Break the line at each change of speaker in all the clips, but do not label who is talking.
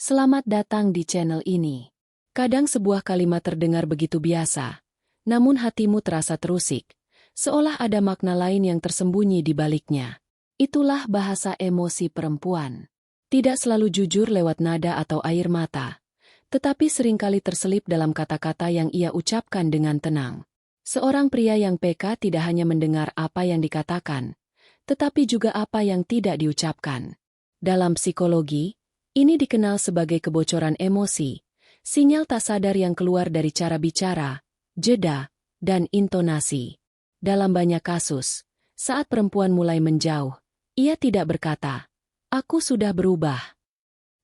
Selamat datang di channel ini. Kadang sebuah kalimat terdengar begitu biasa, namun hatimu terasa terusik, seolah ada makna lain yang tersembunyi di baliknya. Itulah bahasa emosi perempuan. Tidak selalu jujur lewat nada atau air mata, tetapi seringkali terselip dalam kata-kata yang ia ucapkan dengan tenang. Seorang pria yang peka tidak hanya mendengar apa yang dikatakan, tetapi juga apa yang tidak diucapkan. Dalam psikologi, ini dikenal sebagai kebocoran emosi, sinyal tak sadar yang keluar dari cara bicara, jeda, dan intonasi. Dalam banyak kasus, saat perempuan mulai menjauh, ia tidak berkata, "Aku sudah berubah."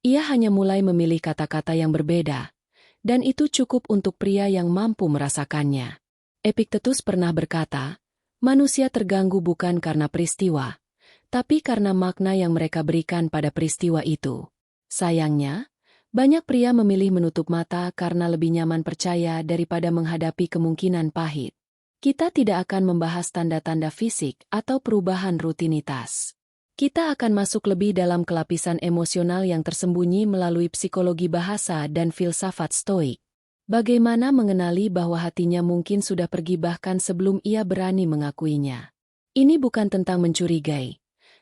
Ia hanya mulai memilih kata-kata yang berbeda, dan itu cukup untuk pria yang mampu merasakannya. Epiktetus pernah berkata, manusia terganggu bukan karena peristiwa, tapi karena makna yang mereka berikan pada peristiwa itu. Sayangnya, banyak pria memilih menutup mata karena lebih nyaman percaya daripada menghadapi kemungkinan pahit. Kita tidak akan membahas tanda-tanda fisik atau perubahan rutinitas. Kita akan masuk lebih dalam ke lapisan emosional yang tersembunyi melalui psikologi bahasa dan filsafat stoik. Bagaimana mengenali bahwa hatinya mungkin sudah pergi bahkan sebelum ia berani mengakuinya. Ini bukan tentang mencurigai,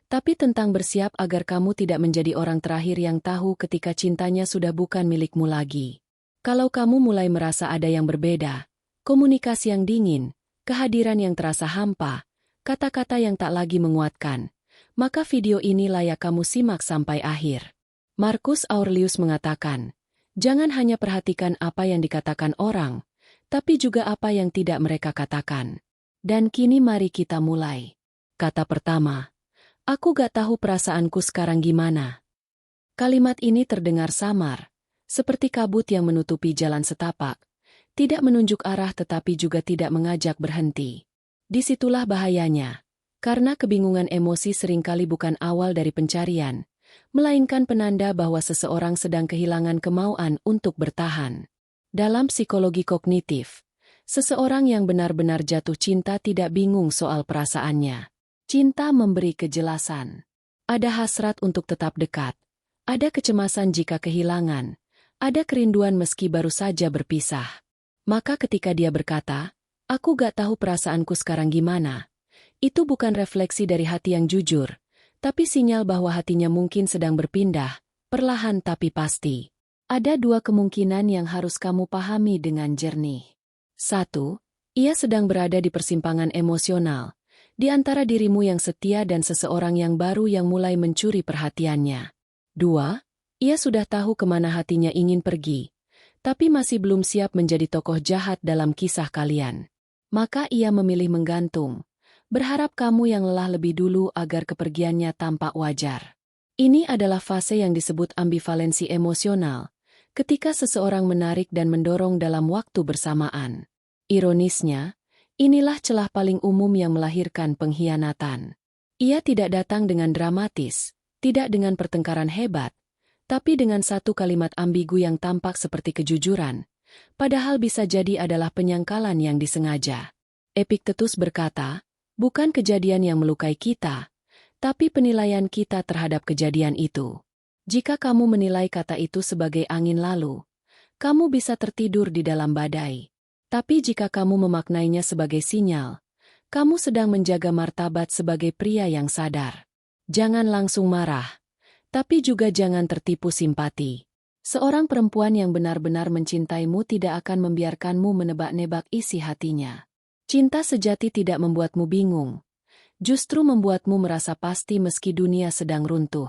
tapi tentang bersiap agar kamu tidak menjadi orang terakhir yang tahu ketika cintanya sudah bukan milikmu lagi. Kalau kamu mulai merasa ada yang berbeda, komunikasi yang dingin, kehadiran yang terasa hampa, kata-kata yang tak lagi menguatkan, maka video ini layak kamu simak sampai akhir. Marcus Aurelius mengatakan, jangan hanya perhatikan apa yang dikatakan orang, tapi juga apa yang tidak mereka katakan. Dan kini mari kita mulai. Kata pertama, aku gak tahu perasaanku sekarang gimana. Kalimat ini terdengar samar, seperti kabut yang menutupi jalan setapak, tidak menunjuk arah tetapi juga tidak mengajak berhenti. Disitulah bahayanya, karena kebingungan emosi seringkali bukan awal dari pencarian, melainkan penanda bahwa seseorang sedang kehilangan kemauan untuk bertahan. Dalam psikologi kognitif, seseorang yang benar-benar jatuh cinta tidak bingung soal perasaannya. Cinta memberi kejelasan. Ada hasrat untuk tetap dekat. Ada kecemasan jika kehilangan. Ada kerinduan meski baru saja berpisah. Maka ketika dia berkata, aku gak tahu perasaanku sekarang gimana, itu bukan refleksi dari hati yang jujur, tapi sinyal bahwa hatinya mungkin sedang berpindah, perlahan tapi pasti. Ada dua kemungkinan yang harus kamu pahami dengan jernih. 1. Ia sedang berada di persimpangan emosional, di antara dirimu yang setia dan seseorang yang baru yang mulai mencuri perhatiannya. 2. Ia sudah tahu kemana hatinya ingin pergi, tapi masih belum siap menjadi tokoh jahat dalam kisah kalian. Maka ia memilih menggantung, berharap kamu yang lelah lebih dulu agar kepergiannya tampak wajar. Ini adalah fase yang disebut ambivalensi emosional, ketika seseorang menarik dan mendorong dalam waktu bersamaan. Ironisnya, inilah celah paling umum yang melahirkan pengkhianatan. Ia tidak datang dengan dramatis, tidak dengan pertengkaran hebat, tapi dengan satu kalimat ambigu yang tampak seperti kejujuran, padahal bisa jadi adalah penyangkalan yang disengaja. Epiktetus berkata, bukan kejadian yang melukai kita, tapi penilaian kita terhadap kejadian itu. Jika kamu menilai kata itu sebagai angin lalu, kamu bisa tertidur di dalam badai. Tapi jika kamu memaknainya sebagai sinyal, kamu sedang menjaga martabat sebagai pria yang sadar. Jangan langsung marah, tapi juga jangan tertipu simpati. Seorang perempuan yang benar-benar mencintaimu tidak akan membiarkanmu menebak-nebak isi hatinya. Cinta sejati tidak membuatmu bingung, justru membuatmu merasa pasti meski dunia sedang runtuh.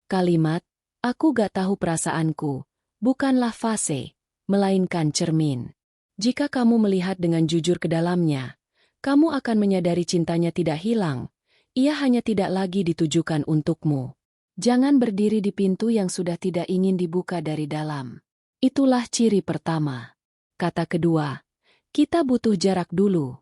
Kalimat, aku gak tahu perasaanku, bukanlah fase, melainkan cermin. Jika kamu melihat dengan jujur ke dalamnya, kamu akan menyadari cintanya tidak hilang, ia hanya tidak lagi ditujukan untukmu. Jangan berdiri di pintu yang sudah tidak ingin dibuka dari dalam. Itulah ciri pertama. Kata kedua, kita butuh jarak dulu.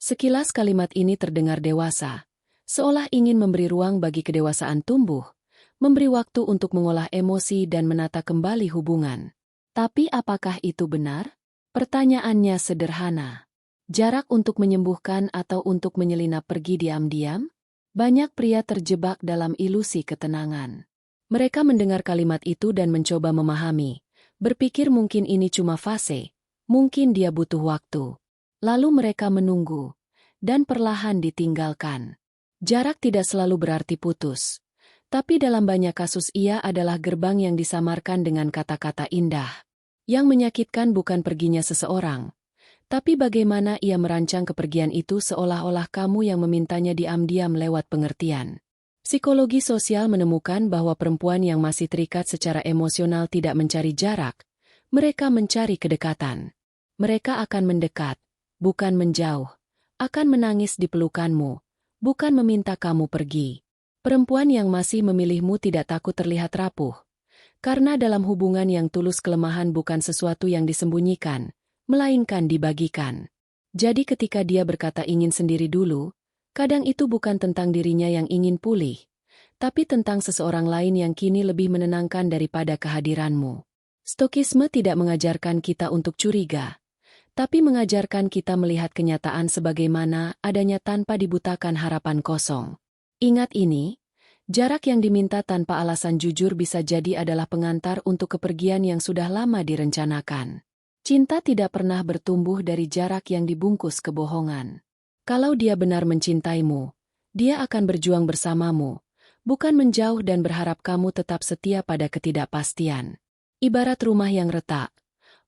Sekilas kalimat ini terdengar dewasa, seolah ingin memberi ruang bagi kedewasaan tumbuh, memberi waktu untuk mengolah emosi dan menata kembali hubungan. Tapi apakah itu benar? Pertanyaannya sederhana. Jarak untuk menyembuhkan atau untuk menyelinap pergi diam-diam? Banyak pria terjebak dalam ilusi ketenangan. Mereka mendengar kalimat itu dan mencoba memahami. Berpikir mungkin ini cuma fase, mungkin dia butuh waktu. Lalu mereka menunggu, dan perlahan ditinggalkan. Jarak tidak selalu berarti putus. Tapi dalam banyak kasus ia adalah gerbang yang disamarkan dengan kata-kata indah. Yang menyakitkan bukan perginya seseorang, tapi bagaimana ia merancang kepergian itu seolah-olah kamu yang memintanya diam-diam lewat pengertian. Psikologi sosial menemukan bahwa perempuan yang masih terikat secara emosional tidak mencari jarak, mereka mencari kedekatan. Mereka akan mendekat, bukan menjauh, akan menangis di pelukanmu, bukan meminta kamu pergi. Perempuan yang masih memilihmu tidak takut terlihat rapuh, karena dalam hubungan yang tulus kelemahan bukan sesuatu yang disembunyikan, melainkan dibagikan. Jadi ketika dia berkata ingin sendiri dulu, kadang itu bukan tentang dirinya yang ingin pulih, tapi tentang seseorang lain yang kini lebih menenangkan daripada kehadiranmu. Stokisme tidak mengajarkan kita untuk curiga, tapi mengajarkan kita melihat kenyataan sebagaimana adanya tanpa dibutakan harapan kosong. Ingat ini, jarak yang diminta tanpa alasan jujur bisa jadi adalah pengantar untuk kepergian yang sudah lama direncanakan. Cinta tidak pernah bertumbuh dari jarak yang dibungkus kebohongan. Kalau dia benar mencintaimu, dia akan berjuang bersamamu, bukan menjauh dan berharap kamu tetap setia pada ketidakpastian. Ibarat rumah yang retak,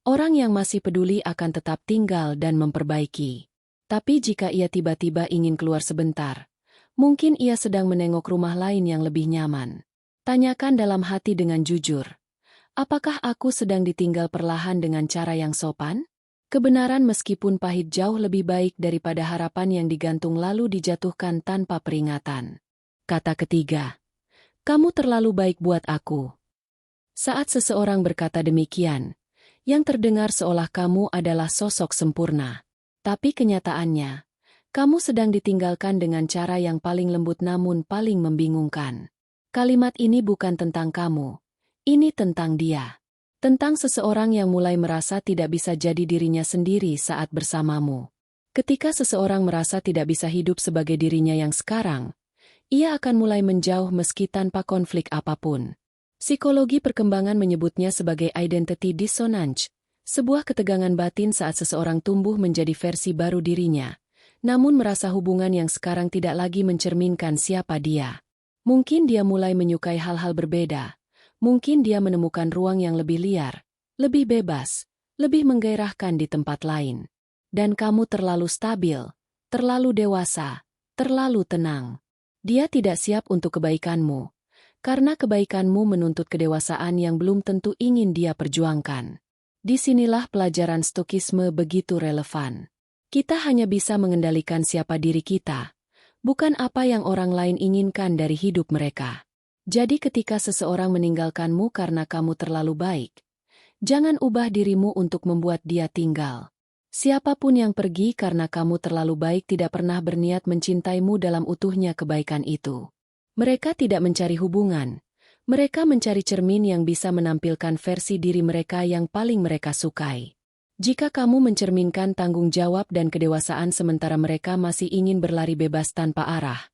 orang yang masih peduli akan tetap tinggal dan memperbaiki. Tapi jika ia tiba-tiba ingin keluar sebentar, mungkin ia sedang menengok rumah lain yang lebih nyaman. Tanyakan dalam hati dengan jujur, apakah aku sedang ditinggal perlahan dengan cara yang sopan? Kebenaran meskipun pahit jauh lebih baik daripada harapan yang digantung lalu dijatuhkan tanpa peringatan. Kata ketiga, kamu terlalu baik buat aku. Saat seseorang berkata demikian, yang terdengar seolah kamu adalah sosok sempurna. Tapi kenyataannya, kamu sedang ditinggalkan dengan cara yang paling lembut namun paling membingungkan. Kalimat ini bukan tentang kamu, ini tentang dia. Tentang seseorang yang mulai merasa tidak bisa jadi dirinya sendiri saat bersamamu. Ketika seseorang merasa tidak bisa hidup sebagai dirinya yang sekarang, ia akan mulai menjauh meski tanpa konflik apapun. Psikologi perkembangan menyebutnya sebagai identity dissonance, sebuah ketegangan batin saat seseorang tumbuh menjadi versi baru dirinya, namun merasa hubungan yang sekarang tidak lagi mencerminkan siapa dia. Mungkin dia mulai menyukai hal-hal berbeda. Mungkin dia menemukan ruang yang lebih liar, lebih bebas, lebih menggairahkan di tempat lain. Dan kamu terlalu stabil, terlalu dewasa, terlalu tenang. Dia tidak siap untuk kebaikanmu, karena kebaikanmu menuntut kedewasaan yang belum tentu ingin dia perjuangkan. Disinilah pelajaran stokisme begitu relevan. Kita hanya bisa mengendalikan siapa diri kita, bukan apa yang orang lain inginkan dari hidup mereka. Jadi ketika seseorang meninggalkanmu karena kamu terlalu baik, jangan ubah dirimu untuk membuat dia tinggal. Siapapun yang pergi karena kamu terlalu baik tidak pernah berniat mencintaimu dalam utuhnya kebaikan itu. Mereka tidak mencari hubungan, mereka mencari cermin yang bisa menampilkan versi diri mereka yang paling mereka sukai. Jika kamu mencerminkan tanggung jawab dan kedewasaan sementara mereka masih ingin berlari bebas tanpa arah,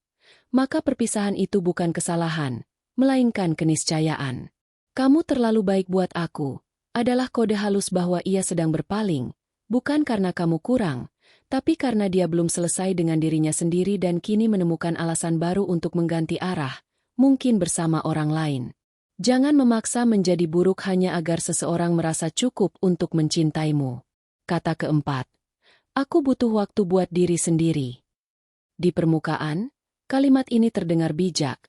maka perpisahan itu bukan kesalahan, melainkan keniscayaan. Kamu terlalu baik buat aku, adalah kode halus bahwa ia sedang berpaling, bukan karena kamu kurang, tapi karena dia belum selesai dengan dirinya sendiri dan kini menemukan alasan baru untuk mengganti arah, mungkin bersama orang lain. Jangan memaksa menjadi buruk hanya agar seseorang merasa cukup untuk mencintaimu. Kata keempat, aku butuh waktu buat diri sendiri. Di permukaan, kalimat ini terdengar bijak,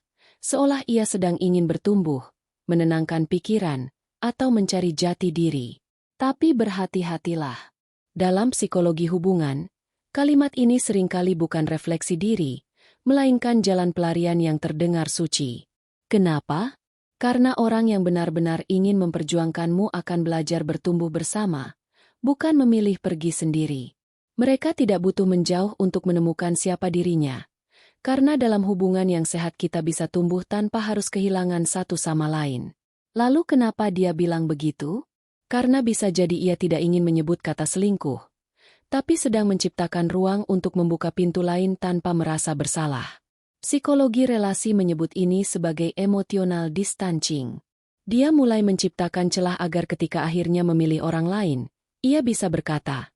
seolah ia sedang ingin bertumbuh, menenangkan pikiran, atau mencari jati diri. Tapi berhati-hatilah. Dalam psikologi hubungan, kalimat ini seringkali bukan refleksi diri, melainkan jalan pelarian yang terdengar suci. Kenapa? Karena orang yang benar-benar ingin memperjuangkanmu akan belajar bertumbuh bersama, bukan memilih pergi sendiri. Mereka tidak butuh menjauh untuk menemukan siapa dirinya. Karena dalam hubungan yang sehat kita bisa tumbuh tanpa harus kehilangan satu sama lain. Lalu kenapa dia bilang begitu? Karena bisa jadi ia tidak ingin menyebut kata selingkuh, tapi sedang menciptakan ruang untuk membuka pintu lain tanpa merasa bersalah. Psikologi relasi menyebut ini sebagai emotional distancing. Dia mulai menciptakan celah agar ketika akhirnya memilih orang lain, ia bisa berkata,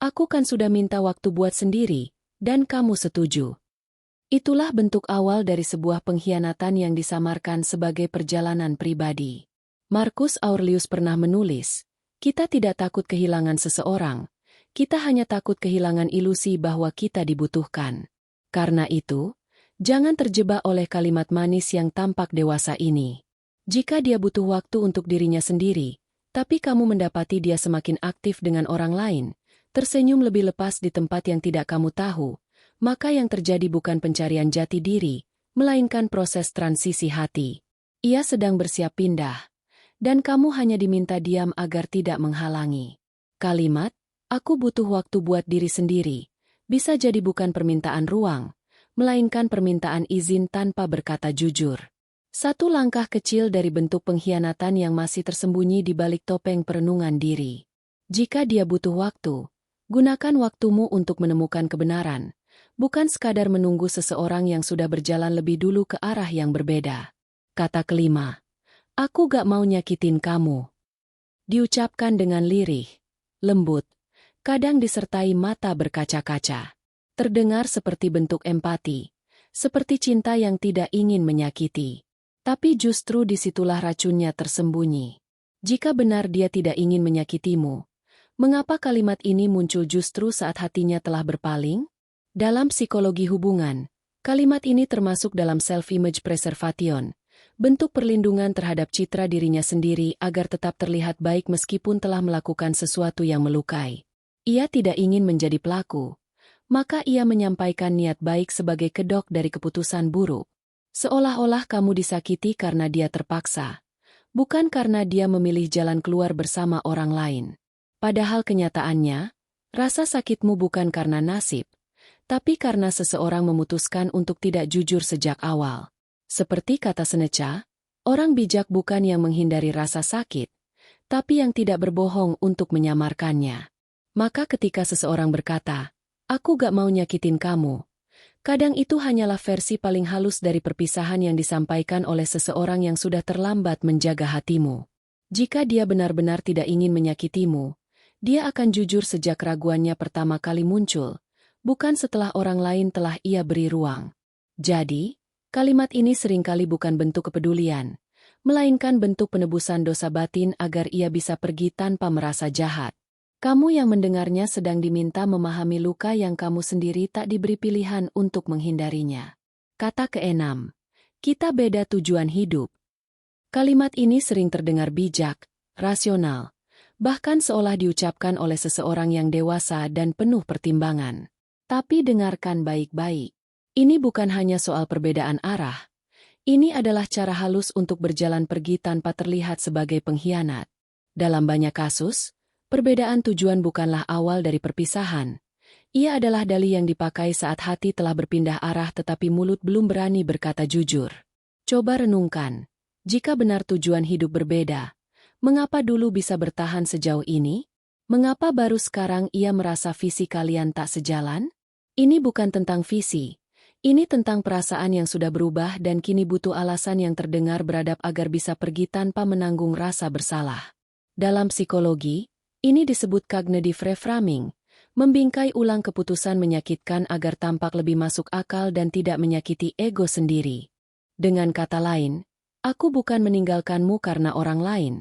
"Aku kan sudah minta waktu buat sendiri, dan kamu setuju." Itulah bentuk awal dari sebuah pengkhianatan yang disamarkan sebagai perjalanan pribadi. Marcus Aurelius pernah menulis, "Kita tidak takut kehilangan seseorang, kita hanya takut kehilangan ilusi bahwa kita dibutuhkan." Karena itu, jangan terjebak oleh kalimat manis yang tampak dewasa ini. Jika dia butuh waktu untuk dirinya sendiri, tapi kamu mendapati dia semakin aktif dengan orang lain, tersenyum lebih lepas di tempat yang tidak kamu tahu, maka yang terjadi bukan pencarian jati diri, melainkan proses transisi hati. Ia sedang bersiap pindah, dan kamu hanya diminta diam agar tidak menghalangi. Kalimat, "Aku butuh waktu buat diri sendiri," bisa jadi bukan permintaan ruang, melainkan permintaan izin tanpa berkata jujur. Satu langkah kecil dari bentuk pengkhianatan yang masih tersembunyi di balik topeng perenungan diri. Jika dia butuh waktu, gunakan waktumu untuk menemukan kebenaran, bukan sekadar menunggu seseorang yang sudah berjalan lebih dulu ke arah yang berbeda. Kata kelima, "Aku gak mau nyakitin kamu." Diucapkan dengan lirih, lembut, kadang disertai mata berkaca-kaca. Terdengar seperti bentuk empati, seperti cinta yang tidak ingin menyakiti. Tapi justru disitulah racunnya tersembunyi. Jika benar dia tidak ingin menyakitimu, mengapa kalimat ini muncul justru saat hatinya telah berpaling? Dalam psikologi hubungan, kalimat ini termasuk dalam self-image preservation, bentuk perlindungan terhadap citra dirinya sendiri agar tetap terlihat baik meskipun telah melakukan sesuatu yang melukai. Ia tidak ingin menjadi pelaku, maka ia menyampaikan niat baik sebagai kedok dari keputusan buruk. Seolah-olah kamu disakiti karena dia terpaksa, bukan karena dia memilih jalan keluar bersama orang lain. Padahal kenyataannya, rasa sakitmu bukan karena nasib, tapi karena seseorang memutuskan untuk tidak jujur sejak awal. Seperti kata Seneca, orang bijak bukan yang menghindari rasa sakit, tapi yang tidak berbohong untuk menyamarkannya. Maka ketika seseorang berkata, "Aku gak mau nyakitin kamu," kadang itu hanyalah versi paling halus dari perpisahan yang disampaikan oleh seseorang yang sudah terlambat menjaga hatimu. Jika dia benar-benar tidak ingin menyakitimu, dia akan jujur sejak keraguannya pertama kali muncul, bukan setelah orang lain telah ia beri ruang. Jadi, kalimat ini seringkali bukan bentuk kepedulian, melainkan bentuk penebusan dosa batin agar ia bisa pergi tanpa merasa jahat. Kamu yang mendengarnya sedang diminta memahami luka yang kamu sendiri tak diberi pilihan untuk menghindarinya. Kata keenam, kita beda tujuan hidup. Kalimat ini sering terdengar bijak, rasional, bahkan seolah diucapkan oleh seseorang yang dewasa dan penuh pertimbangan. Tapi dengarkan baik-baik. Ini bukan hanya soal perbedaan arah. Ini adalah cara halus untuk berjalan pergi tanpa terlihat sebagai pengkhianat. Dalam banyak kasus, perbedaan tujuan bukanlah awal dari perpisahan. Ia adalah dalih yang dipakai saat hati telah berpindah arah tetapi mulut belum berani berkata jujur. Coba renungkan, jika benar tujuan hidup berbeda, mengapa dulu bisa bertahan sejauh ini? Mengapa baru sekarang ia merasa visi kalian tak sejalan? Ini bukan tentang visi. Ini tentang perasaan yang sudah berubah dan kini butuh alasan yang terdengar beradab agar bisa pergi tanpa menanggung rasa bersalah. Dalam psikologi, ini disebut cognitive reframing, membingkai ulang keputusan menyakitkan agar tampak lebih masuk akal dan tidak menyakiti ego sendiri. Dengan kata lain, aku bukan meninggalkanmu karena orang lain,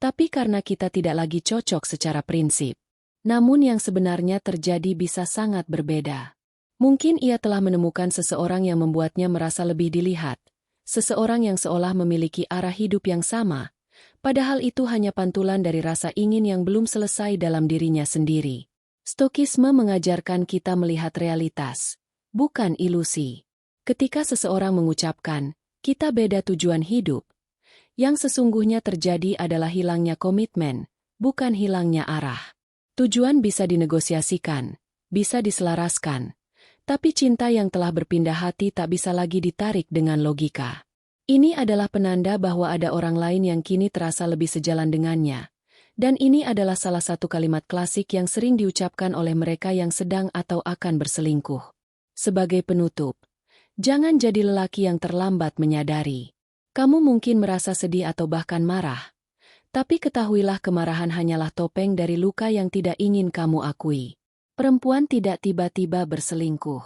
tapi karena kita tidak lagi cocok secara prinsip. Namun yang sebenarnya terjadi bisa sangat berbeda. Mungkin ia telah menemukan seseorang yang membuatnya merasa lebih dilihat, seseorang yang seolah memiliki arah hidup yang sama, padahal itu hanya pantulan dari rasa ingin yang belum selesai dalam dirinya sendiri. Stokisme mengajarkan kita melihat realitas, bukan ilusi. Ketika seseorang mengucapkan, kita beda tujuan hidup, yang sesungguhnya terjadi adalah hilangnya komitmen, bukan hilangnya arah. Tujuan bisa dinegosiasikan, bisa diselaraskan, tapi cinta yang telah berpindah hati tak bisa lagi ditarik dengan logika. Ini adalah penanda bahwa ada orang lain yang kini terasa lebih sejalan dengannya, dan ini adalah salah satu kalimat klasik yang sering diucapkan oleh mereka yang sedang atau akan berselingkuh. Sebagai penutup, Jangan jadi lelaki yang terlambat menyadari. Kamu mungkin merasa sedih atau bahkan marah. Tapi ketahuilah kemarahan hanyalah topeng dari luka yang tidak ingin kamu akui. Perempuan tidak tiba-tiba berselingkuh.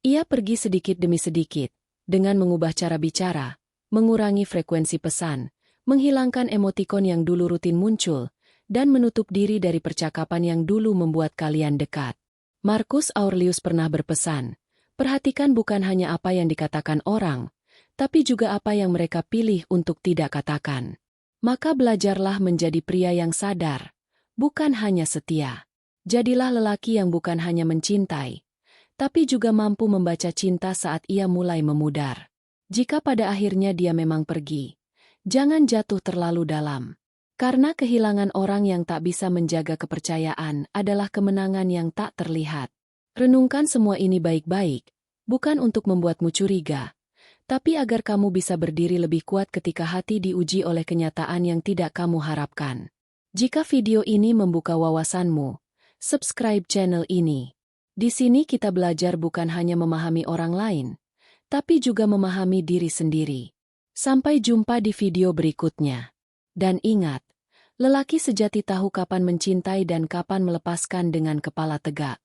Ia pergi sedikit demi sedikit, dengan mengubah cara bicara, mengurangi frekuensi pesan, menghilangkan emotikon yang dulu rutin muncul, dan menutup diri dari percakapan yang dulu membuat kalian dekat. Marcus Aurelius pernah berpesan, perhatikan bukan hanya apa yang dikatakan orang, tapi juga apa yang mereka pilih untuk tidak katakan. Maka belajarlah menjadi pria yang sadar, bukan hanya setia. Jadilah lelaki yang bukan hanya mencintai, tapi juga mampu membaca cinta saat ia mulai memudar. Jika pada akhirnya dia memang pergi, jangan jatuh terlalu dalam. Karena kehilangan orang yang tak bisa menjaga kepercayaan adalah kemenangan yang tak terlihat. Renungkan semua ini baik-baik, bukan untuk membuatmu curiga, tapi agar kamu bisa berdiri lebih kuat ketika hati diuji oleh kenyataan yang tidak kamu harapkan. Jika video ini membuka wawasanmu, subscribe channel ini. Di sini kita belajar bukan hanya memahami orang lain, tapi juga memahami diri sendiri. Sampai jumpa di video berikutnya. Dan ingat, lelaki sejati tahu kapan mencintai dan kapan melepaskan dengan kepala tegak.